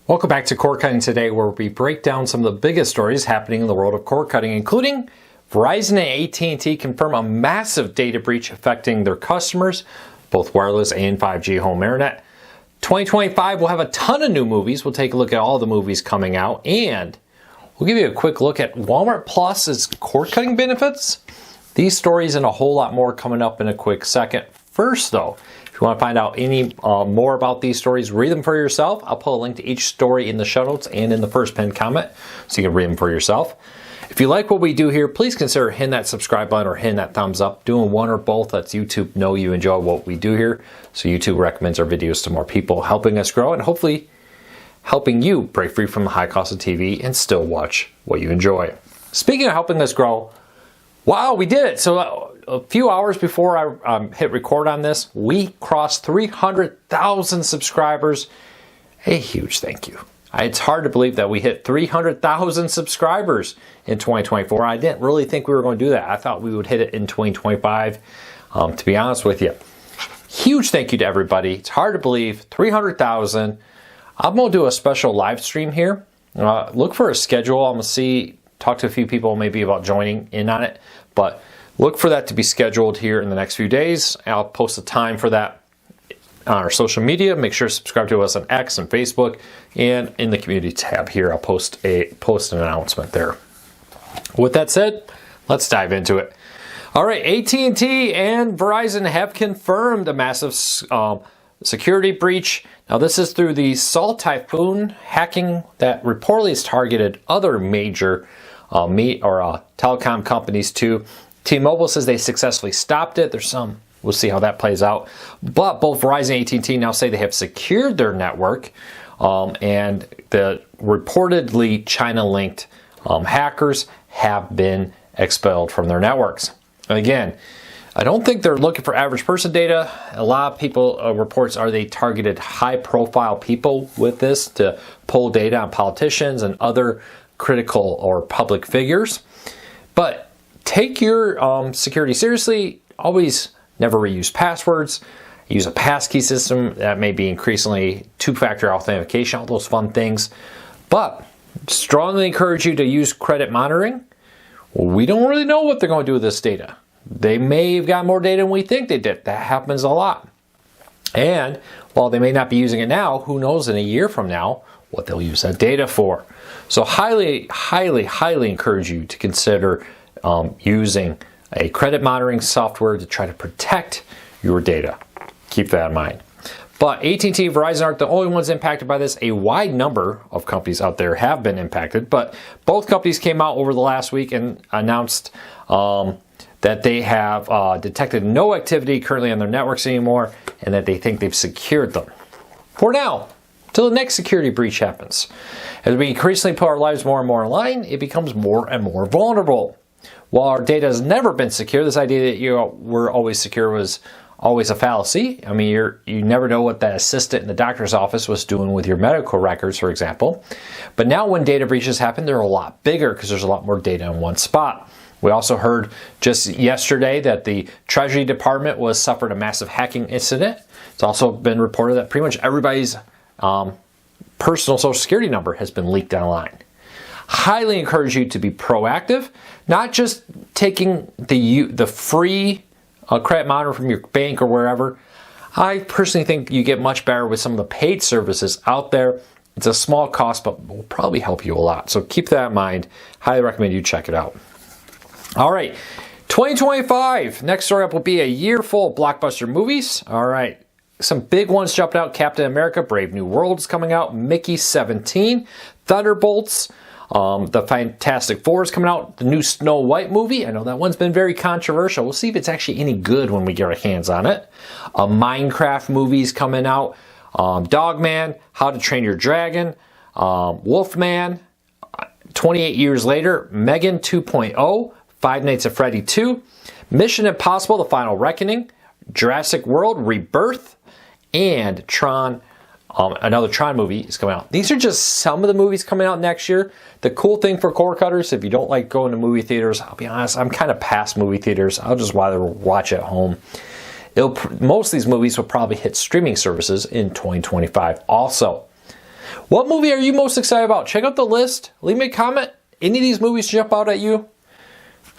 Welcome back to Cord Cutting Today, where we break down some of the biggest stories happening in the world of cord cutting, including Verizon and AT&T confirm a massive data breach affecting their customers, both wireless and 5G home internet. 2025 will have a ton of new movies. We'll take a look at all the movies coming out, and we'll give you a quick look at Walmart Plus's cord cutting benefits. These stories and a whole lot more coming up in a quick second. First, though, if you want to find out any more about these stories, read them for yourself. I'll put a link to each story in the show notes and in the first pinned comment so you can read them for yourself. If you like what we do here, please consider hitting that subscribe button or hitting that thumbs up. Doing one or both lets YouTube know you enjoy what we do here, so YouTube recommends our videos to more people, helping us grow and hopefully helping you break free from the high cost of TV and still watch what you enjoy. Speaking of helping us grow, wow, we did it. So a few hours before I hit record on this, we crossed 300,000 subscribers. A huge thank you. It's hard to believe that we hit 300,000 subscribers in 2024. I didn't really think we were going to do that. I thought we would hit it in 2025, to be honest with you. Huge thank you to everybody. It's hard to believe, 300,000. I'm going to do a special live stream here. Look for a schedule. I'm going to talk to a few people maybe about joining in on it, but look for that to be scheduled here in the next few days. I'll post a time for that on our social media. Make sure to subscribe to us on X and Facebook, and in the community tab here, I'll post an announcement there. With that said, let's dive into it. All right, AT&T and Verizon have confirmed a massive security breach. Now, this is through the Sol Typhoon hacking that reportedly has targeted other major telecom companies too. T-Mobile says they successfully stopped it. We'll see how that plays out. But both Verizon and AT&T now say they have secured their network, and the reportedly China-linked hackers have been expelled from their networks. And again, I don't think they're looking for average person data. A lot of people reports are they targeted high-profile people with this to pull data on politicians and other critical or public figures. But take your security seriously. Always never reuse passwords. Use a passkey system. That may be increasingly two-factor authentication, all those fun things. But strongly encourage you to use credit monitoring. We don't really know what they're going to do with this data. They may have got more data than we think they did. That happens a lot. And while they may not be using it now, who knows in a year from now what they'll use that data for. So highly, highly, highly encourage you to consider using a credit monitoring software to try to protect your data. Keep that in mind. But AT&T and Verizon aren't the only ones impacted by this. A wide number of companies out there have been impacted, but both companies came out over the last week and announced that they have detected no activity currently on their networks anymore, and that they think they've secured them. For now, till the next security breach happens. As we increasingly put our lives more and more online, it becomes more and more vulnerable. While our data has never been secure, this idea that we're always secure was always a fallacy. I mean, you never know what that assistant in the doctor's office was doing with your medical records, for example. But now when data breaches happen, they're a lot bigger because there's a lot more data in one spot. We also heard just yesterday that the Treasury Department suffered a massive hacking incident. It's also been reported that pretty much everybody's personal social security number has been leaked online. Highly encourage you to be proactive, not just taking the free credit monitor from your bank or wherever. I personally think you get much better with some of the paid services out there. It's a small cost, but will probably help you a lot. So keep that in mind. Highly recommend you check it out. All right, 2025. Next story up will be a year full of blockbuster movies. All right, some big ones jumped out. Captain America, Brave New World is coming out. Mickey 17, Thunderbolts. The Fantastic Four is coming out. The new Snow White movie. I know that one's been very controversial. We'll see if it's actually any good when we get our hands on it. A Minecraft movie's coming out. Dogman, How to Train Your Dragon, Wolfman. 28 years later, Megan 2.0, Five Nights at Freddy 2, Mission Impossible: The Final Reckoning, Jurassic World: Rebirth, and Tron. Another Tron movie is coming out. These are just some of the movies coming out next year. The cool thing for cord cutters, if you don't like going to movie theaters, I'll be honest, I'm kind of past movie theaters. I'll just rather watch at home. Most of these movies will probably hit streaming services in 2025 also. What movie are you most excited about? Check out the list. Leave me a comment. Any of these movies jump out at you?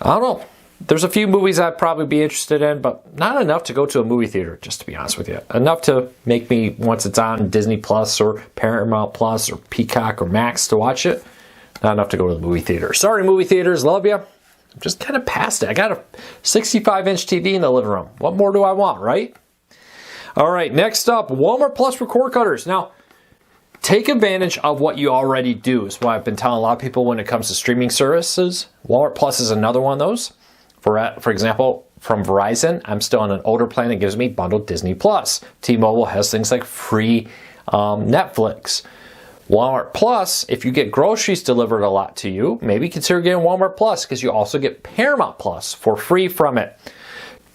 I don't know. There's a few movies I'd probably be interested in, but not enough to go to a movie theater, just to be honest with you. Enough to make me, once it's on Disney Plus or Paramount Plus or Peacock or Max to watch it, not enough to go to the movie theater. Sorry, movie theaters. Love you. I'm just kind of past it. I got a 65-inch TV in the living room. What more do I want, right? All right, next up, Walmart Plus for cord cutters. Now, take advantage of what you already do. Is what I've been telling a lot of people when it comes to streaming services. Walmart Plus is another one of those. For example, from Verizon, I'm still on an older plan that gives me bundled Disney Plus. T-Mobile has things like free Netflix. Walmart Plus, if you get groceries delivered a lot to you, maybe consider getting Walmart Plus because you also get Paramount Plus for free from it.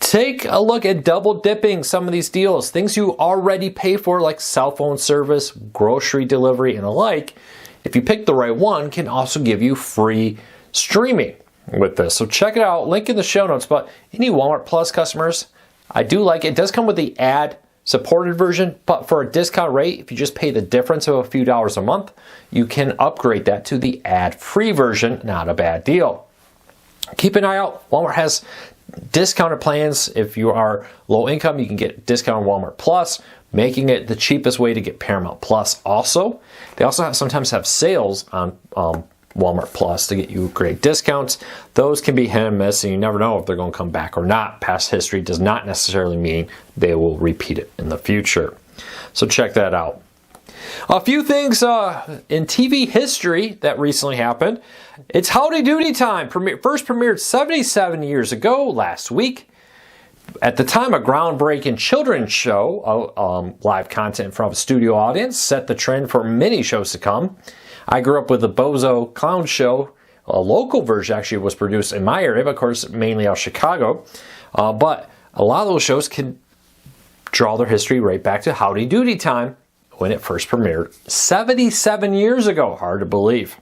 Take a look at double dipping some of these deals. Things you already pay for like cell phone service, grocery delivery, and the like. If you pick the right one, can also give you free streaming with this. So check it out. Link in the show notes. But any Walmart Plus customers, I do like it. It does come with the ad supported version, but for a discount rate, if you just pay the difference of a few dollars a month, you can upgrade that to the ad-free version. Not a bad deal. Keep an eye out. Walmart has discounted plans. If you are low income, you can get discounted Walmart Plus, making it the cheapest way to get Paramount Plus. Also, they also sometimes have sales on Walmart Plus to get you great discounts. Those can be hit and miss, and you never know if they're going to come back or not. Past history does not necessarily mean they will repeat it in the future. So check that out. A few things in TV history that recently happened. It's Howdy Doody time. First premiered 77 years ago last week. At the time, a groundbreaking children's show, live content from a studio audience, set the trend for many shows to come. I grew up with the Bozo Clown Show. A local version actually was produced in my area, but of course mainly out of Chicago. But a lot of those shows can draw their history right back to Howdy Doody time when it first premiered 77 years ago. Hard to believe.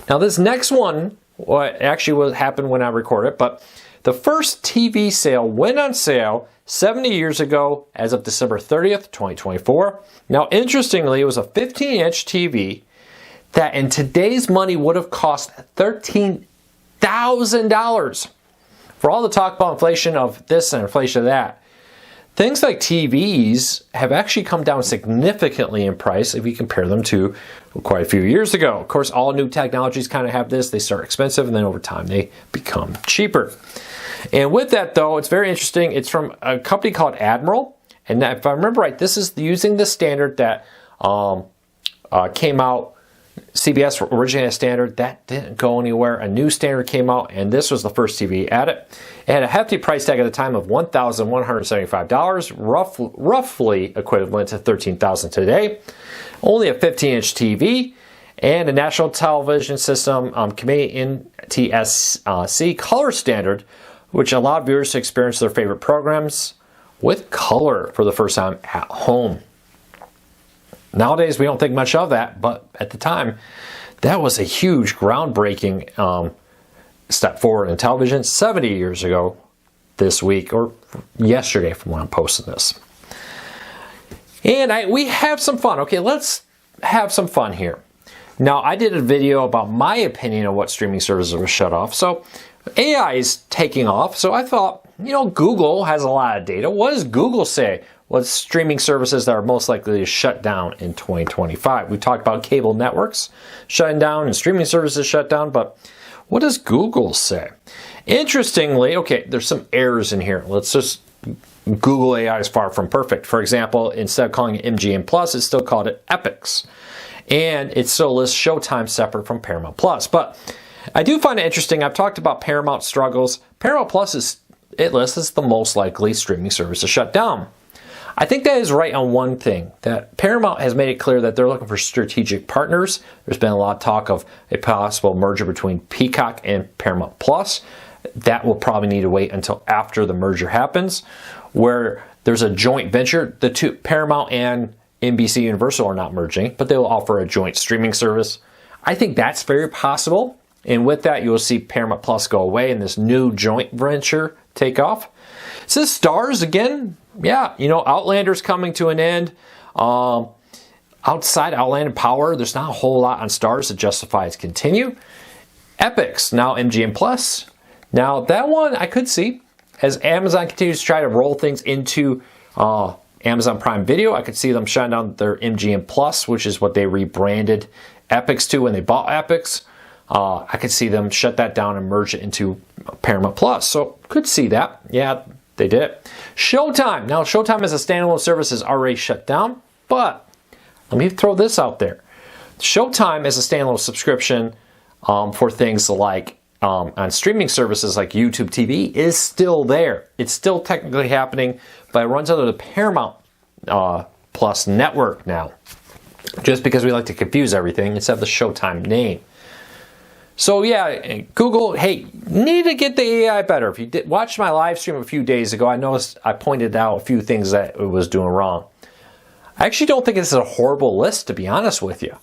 Now this next one actually happened when I recorded, but the first TV sale went on sale 70 years ago as of December 30th, 2024. Now interestingly, it was a 15-inch TV that in today's money would have cost $13,000. For all the talk about inflation of this and inflation of that, things like TVs have actually come down significantly in price if you compare them to quite a few years ago. Of course, all new technologies kind of have this. They start expensive and then over time they become cheaper. And with that though, it's very interesting. It's from a company called Admiral. And if I remember right, this is using the standard that came out. CBS originally had a standard that didn't go anywhere. A new standard came out, and this was the first TV at it. It had a hefty price tag at the time of $1,175, roughly equivalent to $13,000 today. Only a 15-inch TV and a national television system Canadian NTSC color standard, which allowed viewers to experience their favorite programs with color for the first time at home. Nowadays, we don't think much of that, but at the time, that was a huge, groundbreaking step forward in television 70 years ago this week, or yesterday from when I'm posting this. And we have some fun. Okay, let's have some fun here. Now, I did a video about my opinion on what streaming services were shut off. So AI is taking off. So I thought, Google has a lot of data. What does Google say? What's streaming services that are most likely to shut down in 2025? We talked about cable networks shutting down and streaming services shut down, but what does Google say? Interestingly, okay, there's some errors in here. Let's just, Google AI is far from perfect. For example, instead of calling it MGM Plus, it's still called it Epix. And it still lists Showtime separate from Paramount Plus. But I do find it interesting. I've talked about Paramount struggles. Paramount Plus it lists as the most likely streaming service to shut down. I think that is right on one thing, that Paramount has made it clear that they're looking for strategic partners. There's been a lot of talk of a possible merger between Peacock and Paramount Plus. That will probably need to wait until after the merger happens, where there's a joint venture. The two, Paramount and NBC Universal, are not merging, but they will offer a joint streaming service. I think that's very possible. And with that, you will see Paramount Plus go away and this new joint venture take off. It says Stars again. Yeah, Outlander's coming to an end. I Outside Outland and Power, there's not a whole lot on Stars to justify its continue. Epics, now MGM Plus. Now that one I could see. As Amazon continues to try to roll things into Amazon Prime Video, I could see them shutting down their MGM Plus, which is what they rebranded Epics to when they bought Epics. I could see them shut that down and merge it into Paramount Plus. So could see that. Yeah, they did it. Showtime. Now Showtime as a standalone service is already shut down, but let me throw this out there. Showtime as a standalone subscription for things like on streaming services like YouTube TV is still there. It's still technically happening, but it runs under the Paramount Plus network now. Just because we like to confuse everything instead of the Showtime name. So yeah, Google, hey, need to get the AI better. If you did watch my live stream a few days ago, I noticed I pointed out a few things that it was doing wrong. I actually don't think it's a horrible list, to be honest with you.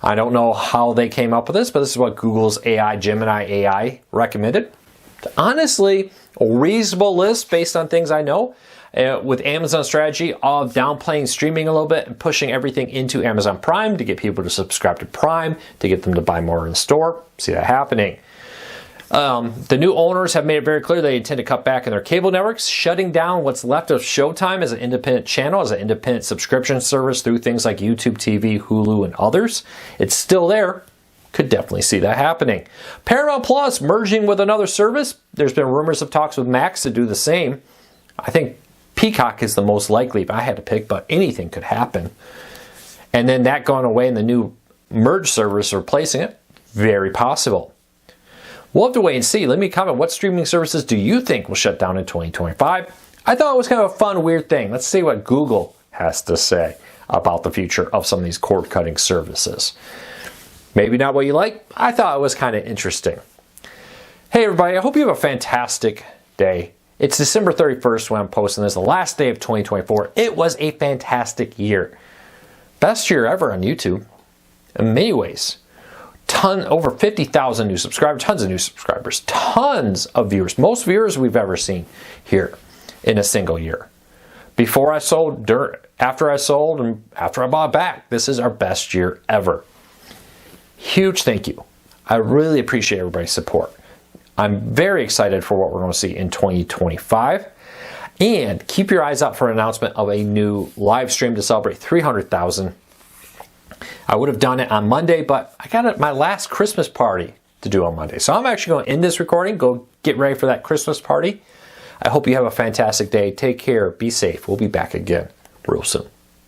I don't know how they came up with this, but this is what Google's AI, Gemini AI, recommended. Honestly, a reasonable list based on things I know. With Amazon's strategy of downplaying streaming a little bit and pushing everything into Amazon Prime to get people to subscribe to Prime, to get them to buy more in the store. See that happening. The new owners have made it very clear they intend to cut back on their cable networks, shutting down what's left of Showtime as an independent channel, as an independent subscription service through things like YouTube TV, Hulu, and others. It's still there. Could definitely see that happening. Paramount Plus merging with another service. There's been rumors of talks with Max to do the same. I think Peacock is the most likely if I had to pick, but anything could happen. And then that going away and the new merge service replacing it, very possible. We'll have to wait and see. Let me comment, what streaming services do you think will shut down in 2025? I thought it was kind of a fun, weird thing. Let's see what Google has to say about the future of some of these cord-cutting services. Maybe not what you like. I thought it was kind of interesting. Hey everybody, I hope you have a fantastic day. It's December 31st when I'm posting this, the last day of 2024. It was a fantastic year. Best year ever on YouTube, in many ways. Over 50,000 new subscribers, tons of new subscribers, tons of viewers, most viewers we've ever seen here in a single year. Before I sold, after I sold, and after I bought back, this is our best year ever. Huge thank you. I really appreciate everybody's support. I'm very excited for what we're going to see in 2025. And keep your eyes out for an announcement of a new live stream to celebrate 300,000. I would have done it on Monday, but I got my last Christmas party to do on Monday. So I'm actually going to end this recording, go get ready for that Christmas party. I hope you have a fantastic day. Take care. Be safe. We'll be back again real soon.